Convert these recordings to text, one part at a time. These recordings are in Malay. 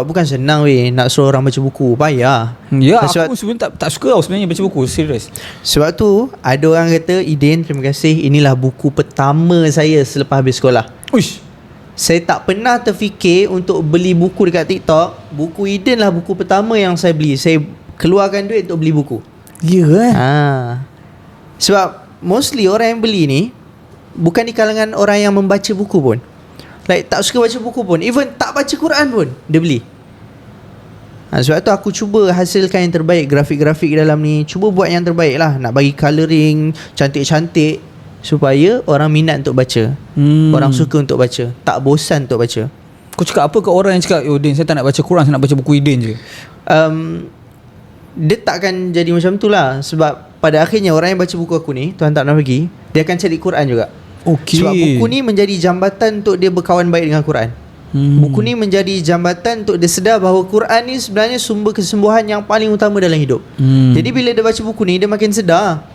bukan senang weh nak suruh orang baca buku, payah. Ya, aku sebenarnya tak suka tau sebenarnya baca buku, serius. Sebab tu ada orang kata, Idin, terima kasih, inilah buku pertama saya selepas habis sekolah. Uish. Saya tak pernah terfikir untuk beli buku dekat TikTok. Buku Idin lah buku pertama yang saya beli. Saya keluarkan duit untuk beli buku. Ya Sebab mostly orang yang beli ni bukan di kalangan orang yang membaca buku pun. Like tak suka baca buku pun, even tak baca Quran pun dia beli. Sebab tu aku cuba hasilkan yang terbaik. Grafik-grafik dalam ni cuba buat yang terbaik lah. Nak bagi colouring cantik-cantik supaya orang minat untuk baca, orang suka untuk baca, tak bosan untuk baca. Kau cakap apa ke orang yang cakap, "Yo Din, saya tak nak baca Quran, saya nak baca buku Idin je"? Dia takkan jadi macam tu lah. Sebab pada akhirnya orang yang baca buku aku ni, Tuhan tak nak bagi, dia akan cari Quran juga. Sebab buku ni menjadi jambatan untuk dia berkawan baik dengan Quran. Buku ni menjadi jambatan untuk dia sedar bahawa Quran ni sebenarnya sumber kesembuhan yang paling utama dalam hidup. Jadi bila dia baca buku ni, dia makin sedar,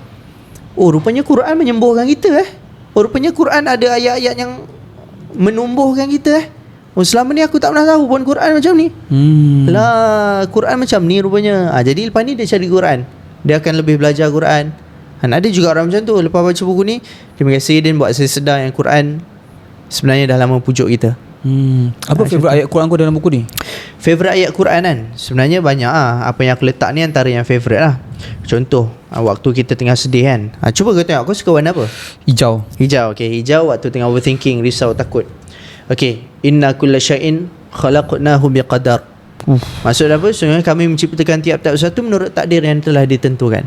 oh rupanya Quran menyembuhkan kita Oh rupanya Quran ada ayat-ayat yang menumbuhkan kita Oh selama ni aku tak pernah tahu pun Quran macam ni. Lah Quran macam ni rupanya. Jadi lepas ni dia cari Quran, dia akan lebih belajar Quran. Ada juga orang macam tu, lepas baca buku ni, terima kasih Din buat saya sedar yang Quran sebenarnya dah lama pujuk kita. Apa favourite ayat Quran kau dalam buku ni? Favourite ayat Quran kan, sebenarnya banyak lah. Apa yang aku letak ni antara yang favourite lah. Contoh, waktu kita tengah sedih kan, cuba kau tengok, kau suka warna apa? Hijau. Okay, hijau waktu tengah overthinking, risau, takut. Okay, inna kulla syai'in khalaqnahu biqadar. Maksud apa? Sebenarnya kami menciptakan tiap-tiap sesuatu menurut takdir yang telah ditentukan.